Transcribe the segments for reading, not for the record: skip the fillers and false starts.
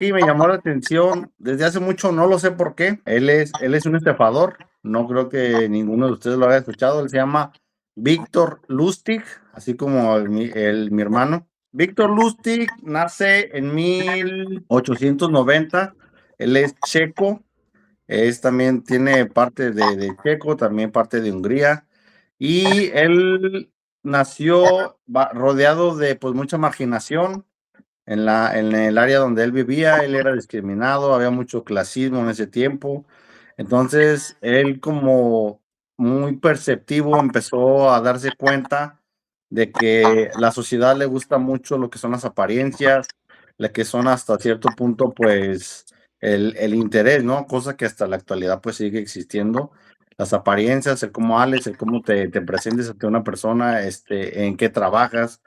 Sí, me llamó la atención desde hace mucho, no lo sé por qué. Él es un estafador. No creo que ninguno de ustedes lo haya escuchado. Él se llama Víctor Lustig, así como mi hermano. Víctor Lustig nace en 1890. Él es checo. También tiene parte de checo, también parte de Hungría. Y él nació rodeado de pues mucha marginación en el área donde él vivía. Él era discriminado, había mucho clasismo en ese tiempo. Entonces, él como muy perceptivo empezó a darse cuenta de que la sociedad le gusta mucho lo que son las apariencias, lo que son hasta cierto punto, pues, el interés, ¿no? Cosa que hasta la actualidad pues sigue existiendo. Las apariencias, el cómo hables, el cómo te presentes ante una persona, en qué trabajas.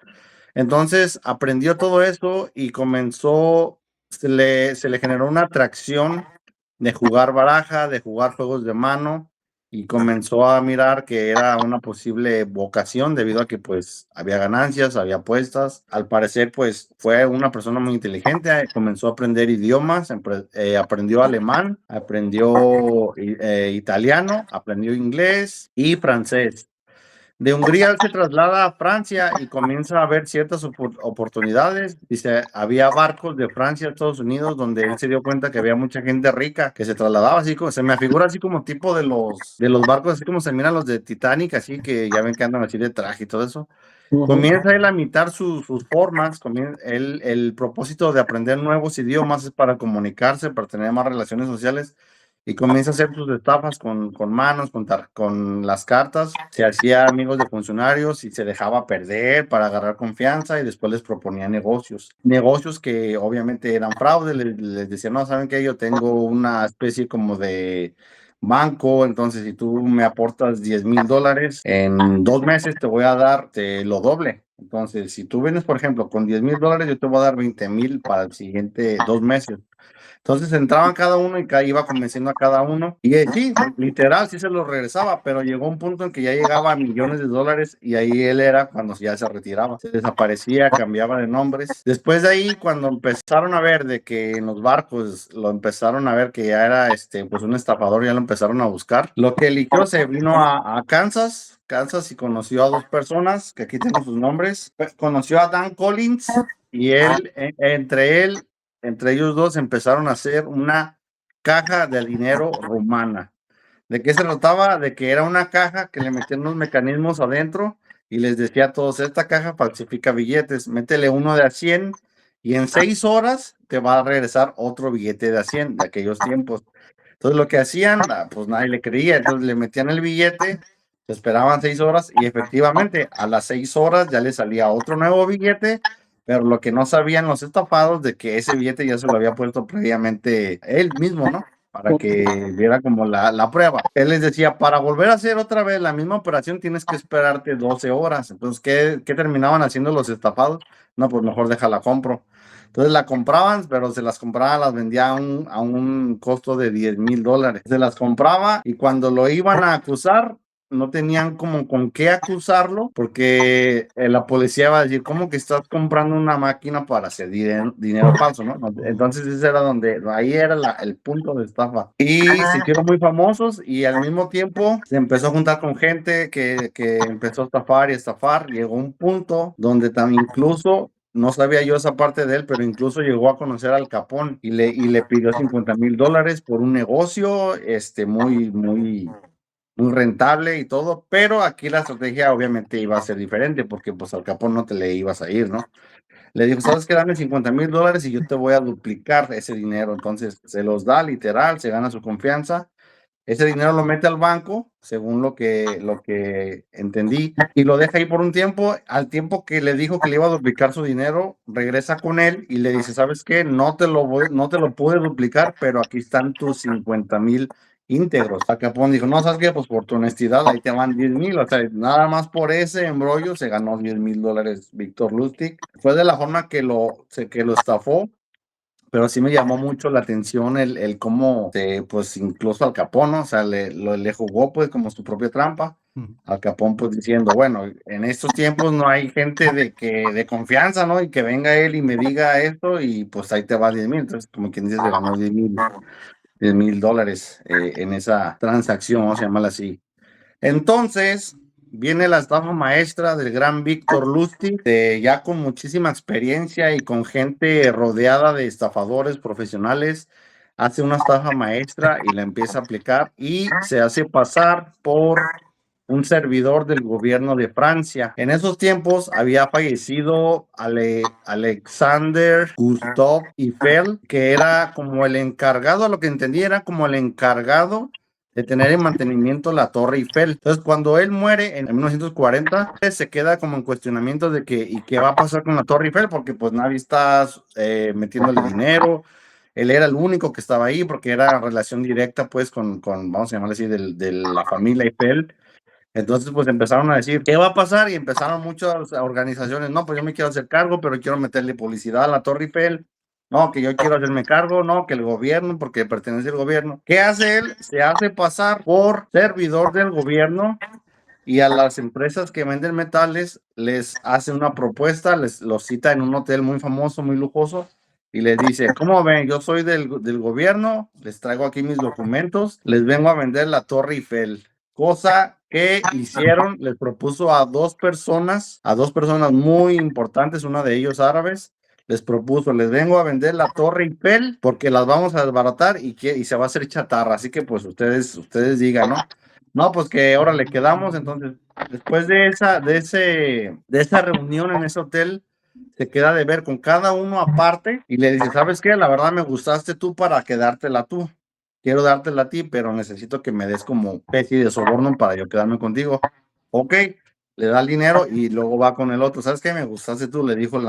Entonces aprendió todo eso y comenzó, se le generó una atracción de jugar baraja, de jugar juegos de mano, y comenzó a mirar que era una posible vocación debido a que pues había ganancias, había apuestas. Al parecer pues fue una persona muy inteligente, comenzó a aprender idiomas, aprendió alemán, aprendió italiano, aprendió inglés y francés. De Hungría él se traslada a Francia y comienza a ver ciertas oportunidades. Dice, había barcos de Francia a Estados Unidos donde él se dio cuenta que había mucha gente rica que se trasladaba así como, se me afigura así como tipo de los barcos, así como se miran los de Titanic, así que ya ven que andan así de traje y todo eso. Ujú. Comienza él a imitar sus formas. El propósito de aprender nuevos idiomas es para comunicarse, para tener más relaciones sociales, y comienza a hacer sus estafas con manos, con las cartas. Se hacía amigos de funcionarios y se dejaba perder para agarrar confianza, y después les proponía negocios. Negocios que obviamente eran fraude. Les decía, no, ¿saben qué? Yo tengo una especie como de banco, entonces si tú me aportas $10,000, en 2 meses te voy a dar lo doble. Entonces, si tú vienes, por ejemplo, con $10,000, yo te voy a dar 20,000 para el siguiente 2 meses. Entonces entraban cada uno y iba convenciendo a cada uno. Y sí, literal, sí se lo regresaba, pero llegó un punto en que ya llegaba a millones de dólares, y ahí él era cuando ya se retiraba. Se desaparecía, cambiaba de nombres. Después de ahí, cuando empezaron a ver de que en los barcos lo empezaron a ver que ya era pues un estafador, ya lo empezaron a buscar. Lo que eligió, se vino a Kansas, y conoció a dos personas, que aquí tengo sus nombres. Conoció a Dan Collins, y entre ellos dos empezaron a hacer una caja de dinero rumana. ¿De qué se trataba? De que era una caja que le metían unos mecanismos adentro y les decía a todos, esta caja falsifica billetes, métele uno de a 100 y en 6 horas te va a regresar otro billete de a 100 de aquellos tiempos. Entonces lo que hacían, pues nadie le creía, entonces le metían el billete, se esperaban 6 horas y efectivamente a las 6 horas ya le salía otro nuevo billete, pero lo que no sabían los estafados de que ese billete ya se lo había puesto previamente él mismo, ¿no? Para que viera como la prueba. Él les decía, para volver a hacer otra vez la misma operación tienes que esperarte 12 horas. Entonces, ¿qué terminaban haciendo los estafados? No, pues mejor déjala compro. Entonces la compraban, pero se las compraba, las vendía a un costo de $10,000. Se las compraba y cuando lo iban a acusar, no tenían como con qué acusarlo, porque la policía va a decir, ¿cómo que estás comprando una máquina para hacer dinero falso, no? Entonces ese era ahí era el punto de estafa. Y se hicieron muy famosos, y al mismo tiempo se empezó a juntar con gente que empezó a estafar y estafar. Llegó un punto donde también incluso no sabía yo esa parte de él, pero incluso llegó a conocer al Capón y le pidió $50,000 por un negocio, muy, muy, muy rentable y todo. Pero aquí la estrategia obviamente iba a ser diferente, porque pues al Capón no te le ibas a ir, ¿no? Le dijo, ¿sabes qué? Dame $50,000 y yo te voy a duplicar ese dinero. Entonces se los da literal, se gana su confianza. Ese dinero lo mete al banco, según lo que entendí, y lo deja ahí por un tiempo. Al tiempo que le dijo que le iba a duplicar su dinero, regresa con él y le dice, ¿sabes qué? No te lo pude duplicar, pero aquí están tus 50,000 íntegros. Al Capón dijo, no, ¿sabes qué? Pues por tu honestidad, ahí te van 10,000. O sea, nada más por ese embrollo se ganó $10,000 Víctor Lustig. Fue de la forma que lo estafó. Pero sí me llamó mucho la atención el cómo, pues incluso al Capón, ¿no? O sea, le jugó pues como su propia trampa. Al Capone pues diciendo, bueno, en estos tiempos no hay gente de confianza, ¿no? Y que venga él y me diga esto y pues ahí te va 10,000. Entonces, como quien dice, se ganó 10,000 dólares en esa transacción, vamos a llamarla así. Entonces, viene la estafa maestra del gran Víctor Lustig, ya con muchísima experiencia y con gente rodeada de estafadores profesionales. Hace una estafa maestra y la empieza a aplicar y se hace pasar por un servidor del gobierno de Francia. En esos tiempos había fallecido Alexander Gustave Eiffel, que era como el encargado, a lo que entendí, era como el encargado de tener en mantenimiento la Torre Eiffel. Entonces, cuando él muere en 1940, se queda como en cuestionamiento de que, ¿y qué va a pasar con la Torre Eiffel? Porque pues nadie está metiéndole dinero. Él era el único que estaba ahí porque era relación directa pues vamos a llamarle así, de la familia Eiffel. Entonces, pues empezaron a decir, ¿qué va a pasar? Y empezaron muchas organizaciones, no, pues yo me quiero hacer cargo, pero quiero meterle publicidad a la Torre Eiffel. No, que yo quiero hacerme cargo, no, que el gobierno, porque pertenece al gobierno. ¿Qué hace él? Se hace pasar por servidor del gobierno y a las empresas que venden metales les hace una propuesta, les los cita en un hotel muy famoso, muy lujoso, y les dice, ¿cómo ven? Yo soy del gobierno, les traigo aquí mis documentos, les vengo a vender la Torre Eiffel. Cosa que hicieron, les propuso a dos personas muy importantes, una de ellos árabes, les propuso, les vengo a vender la Torre Eiffel porque las vamos a desbaratar y se va a hacer chatarra, así que pues ustedes digan, ¿no? No, pues que ahora le quedamos, entonces, después de esa reunión en ese hotel, se queda de ver con cada uno aparte y le dice, ¿sabes qué? La verdad me gustaste tú para quedártela tú. Quiero dártela a ti, pero necesito que me des como especie de soborno para yo quedarme contigo. Ok, le da el dinero y luego va con el otro. ¿Sabes qué? Me gustaste tú, le dijo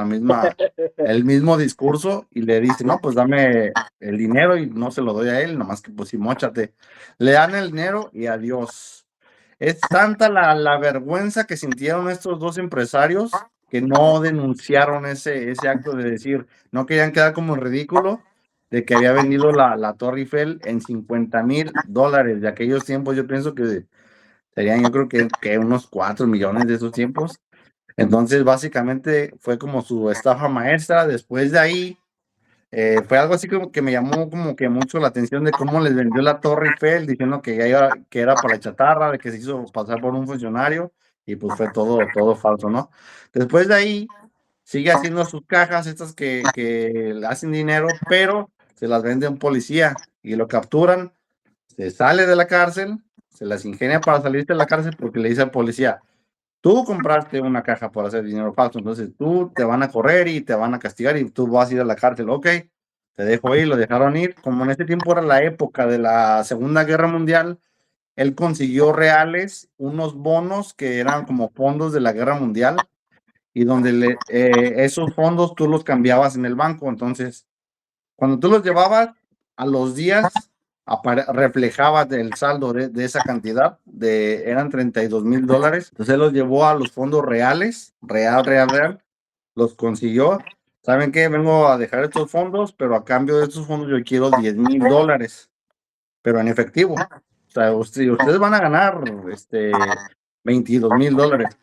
el mismo discurso y le dice, no, pues dame el dinero y no se lo doy a él, nomás que pues sí, móchate. Le dan el dinero y adiós. Es tanta la vergüenza que sintieron estos dos empresarios que no denunciaron ese acto de decir, no querían quedar como en ridículo de que había vendido la Torre Eiffel en $50,000. De aquellos tiempos yo pienso que serían, yo creo que unos 4 millones de esos tiempos. Entonces, básicamente fue como su estafa maestra. Después de ahí, fue algo así como que me llamó como que mucho la atención de cómo les vendió la Torre Eiffel, diciendo que era para la chatarra, de que se hizo pasar por un funcionario, y pues fue todo falso, ¿no? Después de ahí, sigue haciendo sus cajas, estas que le hacen dinero, pero se las vende a un policía y lo capturan, se sale de la cárcel, se las ingenia para salir de la cárcel porque le dice al policía, tú compraste una caja por hacer dinero falso, entonces tú te van a correr y te van a castigar y tú vas a ir a la cárcel, ok, te dejo ir, lo dejaron ir. Como en este tiempo era la época de la Segunda Guerra Mundial, él consiguió reales, unos bonos que eran como fondos de la Guerra Mundial y donde esos fondos tú los cambiabas en el banco, entonces cuando tú los llevabas a los días, reflejaba el saldo de esa cantidad, eran $32,000. Entonces él los llevó a los fondos reales, real, los consiguió. ¿Saben qué? Vengo a dejar estos fondos, pero a cambio de estos fondos yo quiero $10,000, pero en efectivo. O sea, ustedes van a ganar $22,000.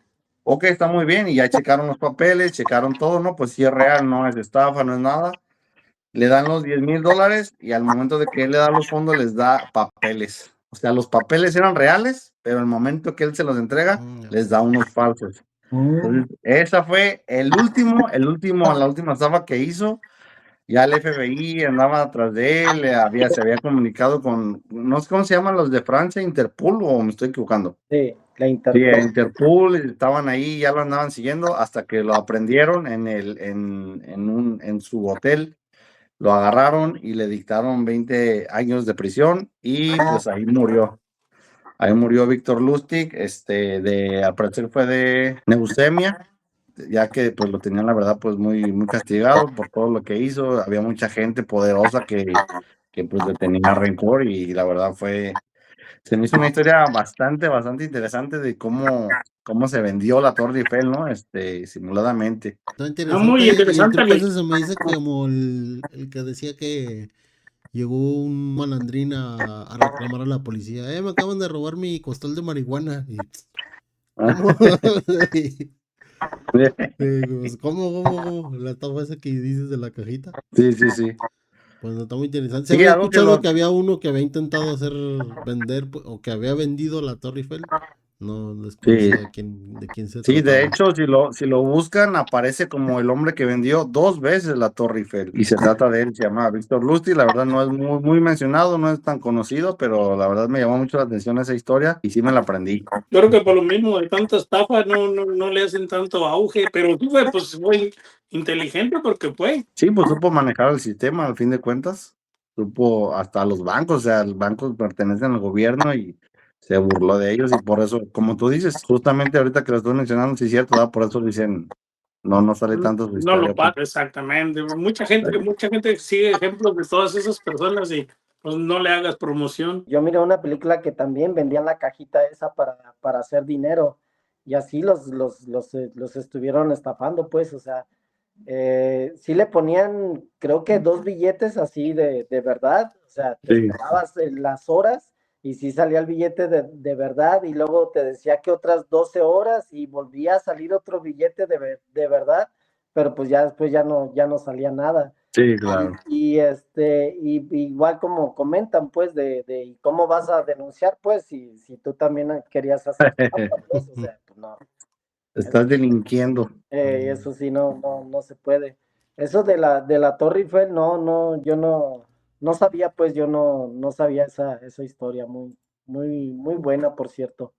Ok, está muy bien, y ya checaron los papeles, checaron todo, ¿no? Pues sí es real, no es estafa, no es nada. Le dan los $10,000 y al momento de que él le da los fondos les da papeles. O sea, los papeles eran reales, pero al momento que él se los entrega, les da unos falsos. Entonces, esa fue la última estafa que hizo. Ya el FBI andaba atrás de él, se había comunicado con, no sé cómo se llaman los de Francia, Interpol, o me estoy equivocando. Sí, la Sí, Interpol. Interpol estaban ahí, ya lo andaban siguiendo hasta que lo aprendieron en su hotel. Lo agarraron y le dictaron 20 años de prisión y pues ahí murió. Ahí murió Víctor Lustig, al parecer fue de leucemia, ya que pues lo tenían la verdad pues muy castigado por todo lo que hizo. Había mucha gente poderosa que pues le tenía rencor y la verdad se me hizo una historia bastante interesante de cómo se vendió la Torre Eiffel, ¿no? Simuladamente. Está Está muy interesante y el interesante tipo la ese se me dice como el que decía llegó un malandrín a reclamar a la policía. Me acaban de robar mi costal de marihuana. Y, ¿cómo? Pues, ¿cómo? La estafa esa que dices de la cajita. Sí, sí, sí. Pues no, está muy interesante. Se Sí, había algo que escuchado lo, que había uno que había intentado vender, o que había vendido la Torre Eiffel. No sí, desconocía de quién se sí, de trataba. hecho, si lo buscan, aparece como el hombre que vendió 2 veces la Torre Eiffel. Y se trata de él, se llama Víctor Lustig. La verdad no es muy mencionado, no es tan conocido, pero la verdad me llamó mucho la atención esa historia y sí me la aprendí. Yo creo que por lo mismo de tanta estafa no le hacen tanto auge, pero sí fue inteligente porque fue. Sí, pues supo manejar el sistema, al fin de cuentas. Supo hasta los bancos, o sea, los bancos pertenecen al gobierno y se burló de ellos y por eso, como tú dices, justamente ahorita que lo estoy mencionando, sí es cierto, ¿verdad? Por eso dicen, no sale tanto su No lo historia, pues. paga exactamente. Mucha gente sigue ejemplos de todas esas personas y pues no le hagas promoción. Yo miré una película que también vendían la cajita esa para hacer dinero y así los estuvieron estafando, pues, o sea, sí le ponían, creo que 2 billetes así de verdad, o sea, te Sí, esperabas las horas y sí salía el billete de verdad y luego te decía que otras 12 horas y volvía a salir otro billete de verdad, pero pues ya después ya no salía nada. sí, claro. Y igual como comentan, pues, de cómo vas a denunciar, pues, si tú también querías hacer trampa, pues, o sea, pues no, Estás delinquiendo. eso sí, no se puede. Eso de la Torre Eiffel, yo no sabía, pues, yo no sabía esa historia, muy buena, por cierto.